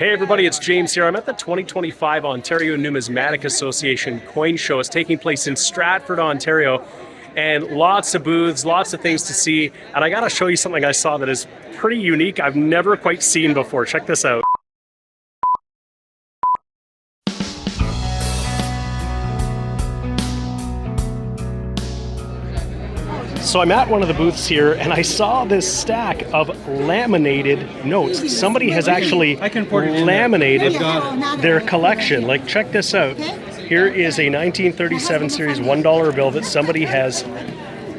Hey everybody, it's James here. I'm at the 2025 Ontario Numismatic Association coin show. It's taking place in Stratford, Ontario, and lots of booths, lots of things to see. And I gotta show you something I saw that is pretty unique. I've never quite seen before. Check this out. So I'm at one of the booths here and I saw this stack of laminated notes. Somebody has actually laminated their collection. Like, check this out. Here is a 1937 series $1 bill that somebody has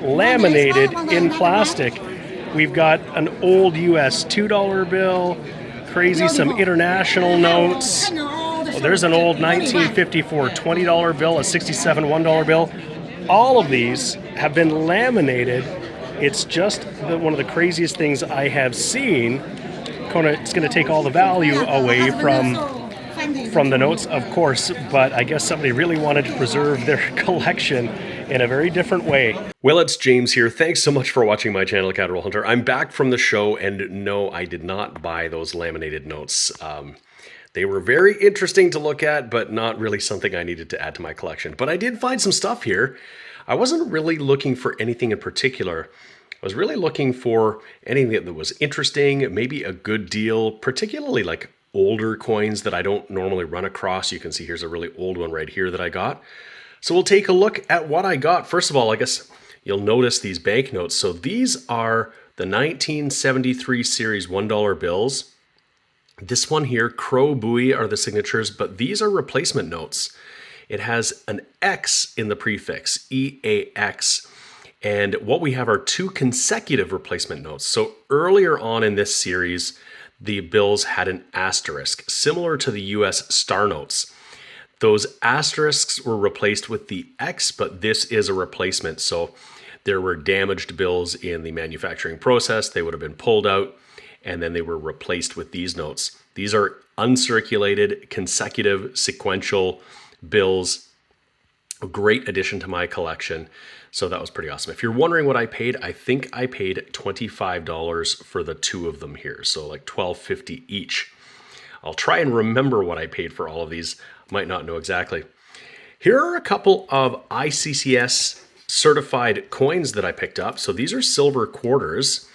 laminated in plastic. We've got an old US $2 bill, crazy, some international notes. Oh, there's an old 1954 $20 bill, a 67 $1 bill. All of these have been laminated. It's just one of the craziest things I have seen. It's going to take all the value away from the notes, of course, but I guess somebody really wanted to preserve their collection in a very different way. Well, it's James here. Thanks so much for watching my channel, Capital Hunter. I'm back from the show, and no, I did not buy those laminated notes. They were very interesting to look at, but not really something I needed to add to my collection. But I did find some stuff here. I wasn't really looking for anything in particular. I was really looking for anything that was interesting, maybe a good deal, particularly like older coins that I don't normally run across. You can see here's a really old one right here that I got. So we'll take a look at what I got. First of all, I guess you'll notice these banknotes. So these are the 1973 series $1 bills. This one here, Crow Buoy, are the signatures, but these are replacement notes. It has an X in the prefix, EAX, and what we have are two consecutive replacement notes. So earlier on in this series, the bills had an asterisk, similar to the US star notes. Those asterisks were replaced with the X, but this is a replacement. So there were damaged bills in the manufacturing process. They would have been pulled out, and then they were replaced with these notes. These are uncirculated, consecutive, sequential bills. A great addition to my collection. So that was pretty awesome. If you're wondering what I paid, I think I paid $25 for the two of them here. So like $12.50 each. I'll try and remember what I paid for all of these. Might not know exactly. Here are a couple of ICCS certified coins that I picked up. So these are silver quarters.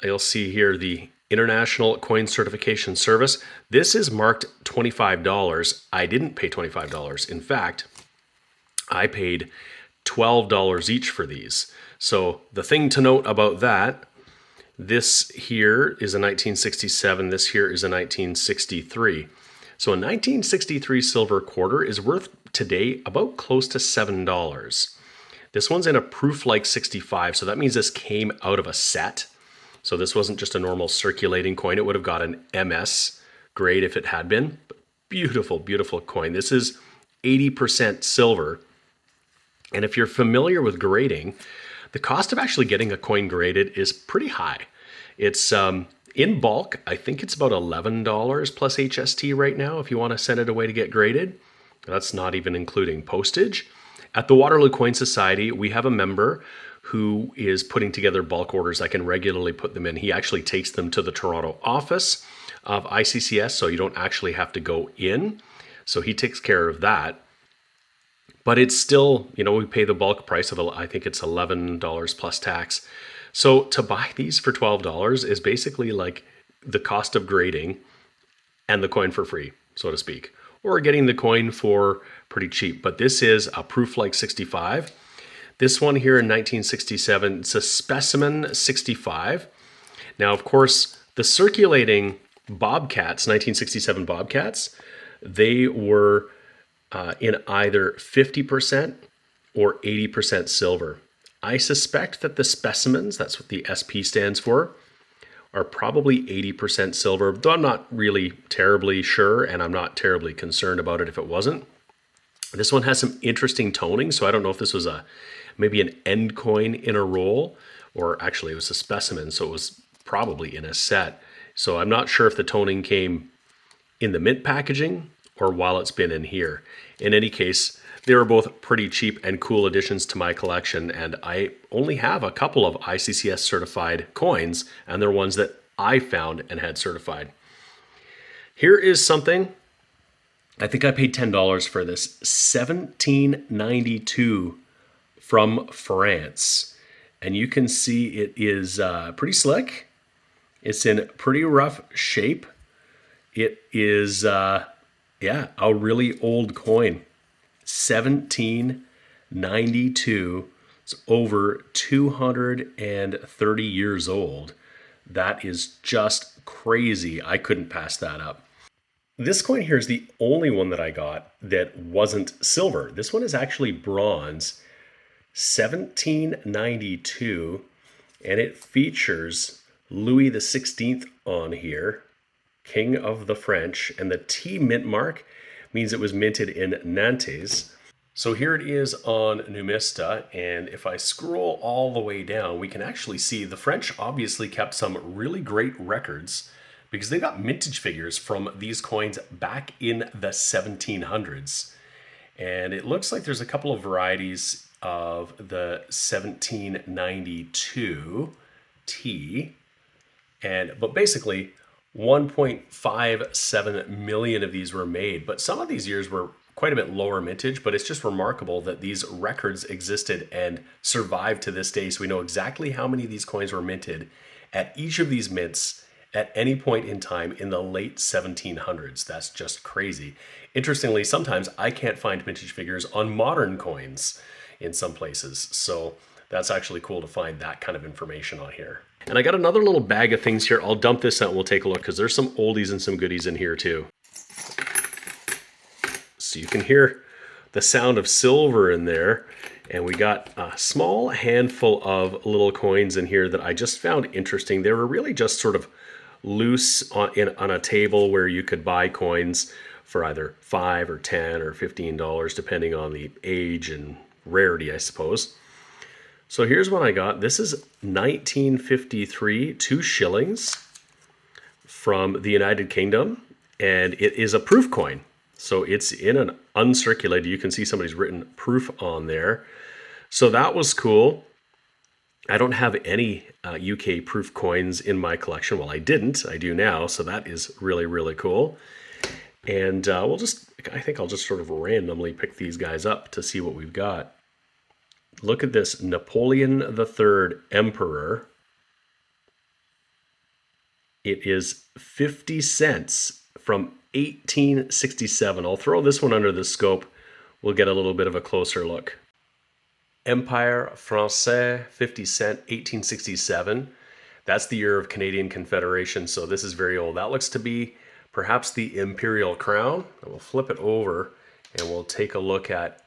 You'll see here the International Coin Certification Service. This is marked $25. I didn't pay $25. In fact, I paid $12 each for these. So the thing to note about that, this here is a 1967, this here is a 1963. So a 1963 silver quarter is worth today about close to $7. This one's in a proof-like 65, so that means this came out of a set. So this wasn't just a normal circulating coin. It would have got an MS grade if it had been. But beautiful, beautiful coin. This is 80% silver. And if you're familiar with grading, the cost of actually getting a coin graded is pretty high. It's in bulk, I think it's about $11 plus HST right now if you want to send it away to get graded. That's not even including postage. At the Waterloo Coin Society, we have a member who is putting together bulk orders. I can regularly put them in. He actually takes them to the Toronto office of ICCS, so you don't actually have to go in. So he takes care of that. But it's still, we pay the bulk price of, I think it's $11 plus tax. So to buy these for $12 is basically like the cost of grading and the coin for free, so to speak, or getting the coin for pretty cheap. But this is a proof-like 65. This one here in 1967, it's a specimen 65. Now, of course, the circulating Bobcats, 1967 Bobcats, they were in either 50% or 80% silver. I suspect that the specimens, that's what the SP stands for, are probably 80% silver, though I'm not really terribly sure, and I'm not terribly concerned about it if it wasn't. This one has some interesting toning, so I don't know if this was maybe an end coin in a roll, or actually it was a specimen, so it was probably in a set. So I'm not sure if the toning came in the mint packaging or while it's been in here. In any case, they were both pretty cheap and cool additions to my collection, and I only have a couple of ICCS certified coins, and they're ones that I found and had certified. Here is something, I think I paid $10 for this, 1792 from France. And you can see it is pretty slick. It's in pretty rough shape. It is, a really old coin. 1792. It's over 230 years old. That is just crazy. I couldn't pass that up. This coin here is the only one that I got that wasn't silver. This one is actually bronze, 1792, and it features Louis XVI on here, King of the French, and the T mint mark means it was minted in Nantes. So here it is on Numista, and if I scroll all the way down, we can actually see the French obviously kept some really great records because they got mintage figures from these coins back in the 1700s. And it looks like there's a couple of varieties of the 1792 T, but basically 1.57 million of these were made, but some of these years were quite a bit lower mintage, but it's just remarkable that these records existed and survived to this day. So we know exactly how many of these coins were minted at each of these mints at any point in time in the late 1700s. That's just crazy. Interestingly, sometimes I can't find mintage figures on modern coins in some places. So that's actually cool to find that kind of information on here. And I got another little bag of things here. I'll dump this out and we'll take a look because there's some oldies and some goodies in here too. So you can hear the sound of silver in there. And we got a small handful of little coins in here that I just found interesting. They were really just sort of loose on a table where you could buy coins for either $5 or $10 or $15, depending on the age and rarity, I suppose. So here's what I got. This is 1953, 2 shillings from the United Kingdom, and it is a proof coin. So it's in an uncirculated, you can see somebody's written proof on there. So that was cool. I don't have any UK proof coins in my collection. Well, I didn't. I do now. So that is really, really cool. And I think I'll just sort of randomly pick these guys up to see what we've got. Look at this, Napoleon III Emperor. It is 50 cents from 1867. I'll throw this one under the scope. We'll get a little bit of a closer look. Empire Français, 50 cent, 1867. That's the year of Canadian Confederation, so this is very old. That looks to be perhaps the Imperial Crown. We'll flip it over and we'll take a look at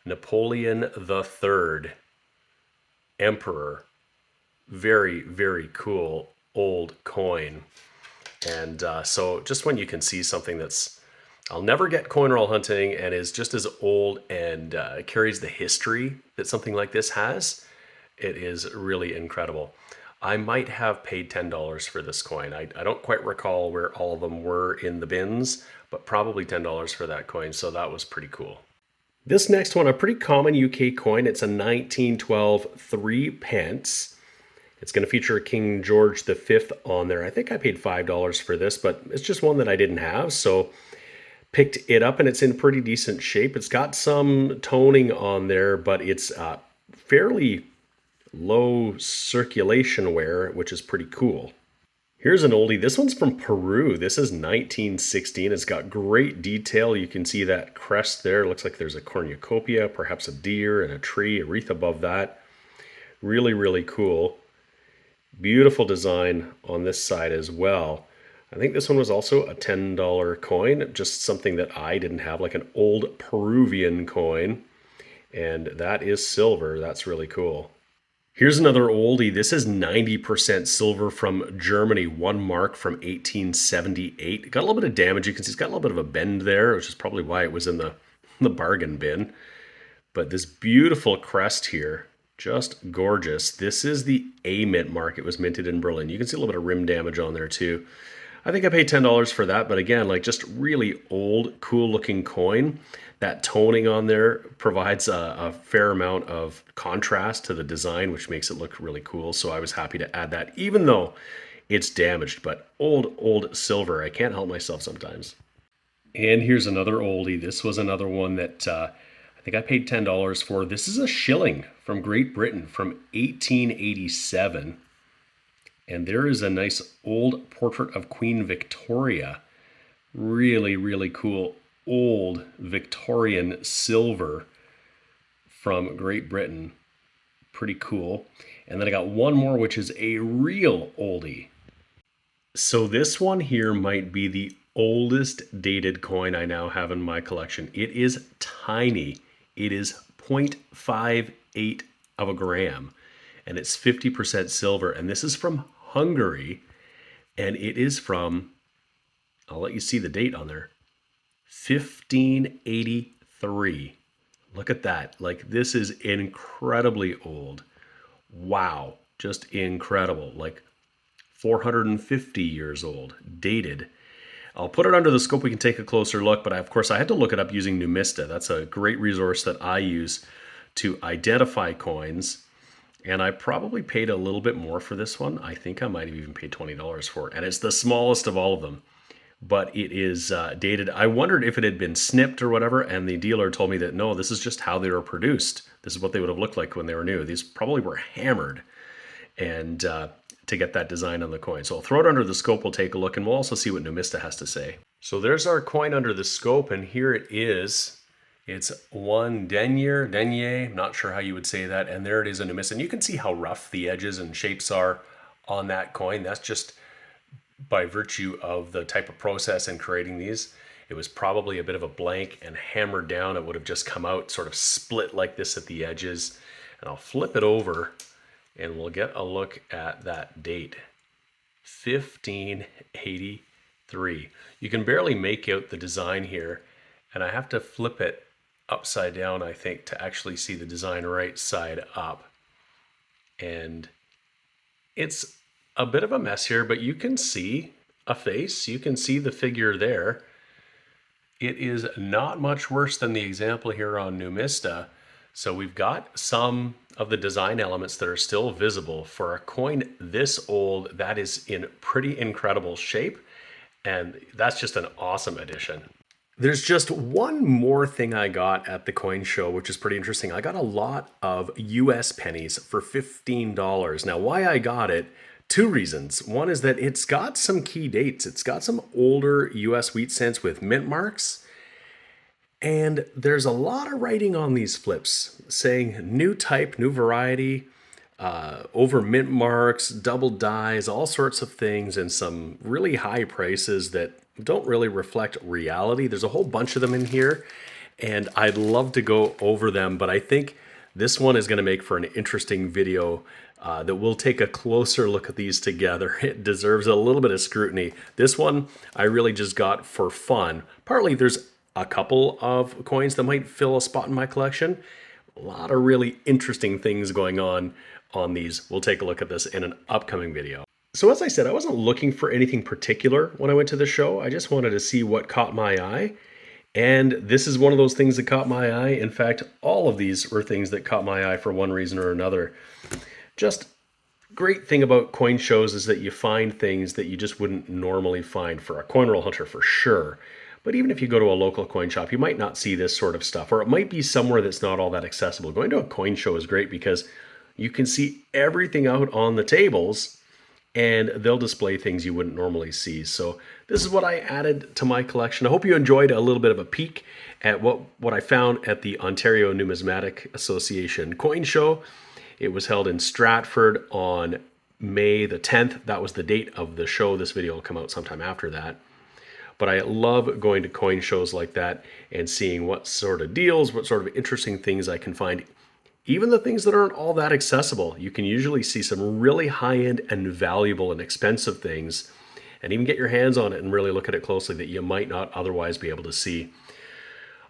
Napoleon III, Emperor. Very, very cool old coin. And so just when you can see something that's, I'll never get coin roll hunting and is just as old and carries the history that something like this has, it is really incredible. I might have paid $10 for this coin. I don't quite recall where all of them were in the bins, but probably $10 for that coin. So that was pretty cool. This next one, a pretty common UK coin. It's a 1912 3 pence. It's going to feature King George V on there. I think I paid $5 for this, but it's just one that I didn't have. So picked it up and it's in pretty decent shape. It's got some toning on there, but it's fairly low circulation wear, which is pretty cool. Here's an oldie. This one's from Peru. This is 1916. It's got great detail. You can see that crest there. It looks like there's a cornucopia, perhaps a deer and a tree, a wreath above that. Really, really cool. Beautiful design on this side as well. I think this one was also a $10 coin, just something that I didn't have, like an old Peruvian coin. And that is silver. That's really cool. Here's another oldie. This is 90% silver from Germany, 1 mark from 1878. It got a little bit of damage. You can see it's got a little bit of a bend there, which is probably why it was in the bargain bin. But this beautiful crest here, just gorgeous. This is the A mint mark. It was minted in Berlin. You can see a little bit of rim damage on there too. I think I paid $10 for that, but again, like just really old, cool looking coin. That toning on there provides a fair amount of contrast to the design, which makes it look really cool. So I was happy to add that, even though it's damaged, but old silver. I can't help myself sometimes. And here's another oldie. This was another one that I think I paid $10 for. This is a shilling from Great Britain from 1887. And there is a nice old portrait of Queen Victoria. Really, really cool old Victorian silver from Great Britain. Pretty cool. And then I got one more, which is a real oldie. So this one here might be the oldest dated coin I now have in my collection. It is tiny. It is 0.58 of a gram, and it's 50% silver. And this is from Hungary, and it is from, I'll let you see the date on there, 1583. Look at that. Like, this is incredibly old. Wow, just incredible. Like 450 years old, dated. I'll put it under the scope. We can take a closer look, but of course I had to look it up using Numista. That's a great resource that I use to identify coins. And I probably paid a little bit more for this one. I think I might have even paid $20 for it. And it's the smallest of all of them, but it is dated. I wondered if it had been snipped or whatever, and the dealer told me that no, this is just how they were produced. This is what they would have looked like when they were new. These probably were hammered and to get that design on the coin. So I'll throw it under the scope, we'll take a look, and we'll also see what Numista has to say. So there's our coin under the scope, and here it is. It's one denier, I'm not sure how you would say that, and there it is in Numista. And you can see how rough the edges and shapes are on that coin. That's just by virtue of the type of process in creating these. It was probably a bit of a blank and hammered down. It would have just come out sort of split like this at the edges. And I'll flip it over and we'll get a look at that date, 1583. You can barely make out the design here, and I have to flip it upside down, I think, to actually see the design right side up. And it's a bit of a mess here, but you can see a face, you can see the figure there. It is not much worse than the example here on Numista. So we've got some of the design elements that are still visible. For a coin this old, that is in pretty incredible shape, and that's just an awesome addition. There's just one more thing I got at the coin show, which is pretty interesting. I got a lot of US pennies for $15. Now, why I got it, two reasons. One is that it's got some key dates. It's got some older US wheat cents with mint marks. And there's a lot of writing on these flips saying new type, new variety, over mint marks, double dies, all sorts of things, and some really high prices that don't really reflect reality. There's a whole bunch of them in here, and I'd love to go over them, but I think this one is going to make for an interesting video that we'll take a closer look at these together. It deserves a little bit of scrutiny. This one I really just got for fun. Partly there's a couple of coins that might fill a spot in my collection. A lot of really interesting things going on these. We'll take a look at this in an upcoming video. So as I said, I wasn't looking for anything particular when I went to the show. I just wanted to see what caught my eye. And this is one of those things that caught my eye. In fact, all of these were things that caught my eye for one reason or another. Just great thing about coin shows is that you find things that you just wouldn't normally find for a coin roll hunter for sure. But even if you go to a local coin shop, you might not see this sort of stuff, or it might be somewhere that's not all that accessible. Going to a coin show is great because you can see everything out on the tables, and they'll display things you wouldn't normally see. So this is what I added to my collection. I hope you enjoyed a little bit of a peek at what I found at the Ontario Numismatic Association coin show. It was held in Stratford on May the 10th. That was the date of the show. This video will come out sometime after that. But I love going to coin shows like that and seeing what sort of deals, what sort of interesting things I can find. Even the things that aren't all that accessible, you can usually see some really high-end and valuable and expensive things, and even get your hands on it and really look at it closely that you might not otherwise be able to see.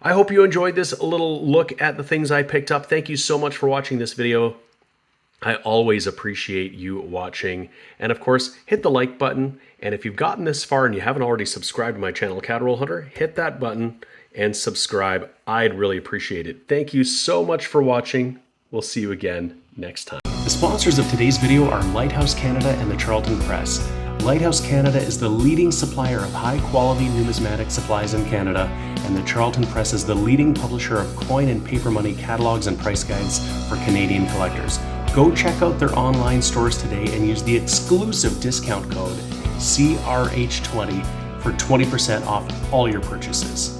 I hope you enjoyed this little look at the things I picked up. Thank you so much for watching this video. I always appreciate you watching. And of course, hit the like button. And if you've gotten this far and you haven't already subscribed to my channel, Cat Roll Hunter, hit that button and subscribe. I'd really appreciate it. Thank you so much for watching. We'll see you again next time. The sponsors of today's video are Lighthouse Canada and the Charlton Press. Lighthouse Canada is the leading supplier of high-quality numismatic supplies in Canada, and the Charlton Press is the leading publisher of coin and paper money catalogs and price guides for Canadian collectors. Go check out their online stores today and use the exclusive discount code CRH20 for 20% off all your purchases.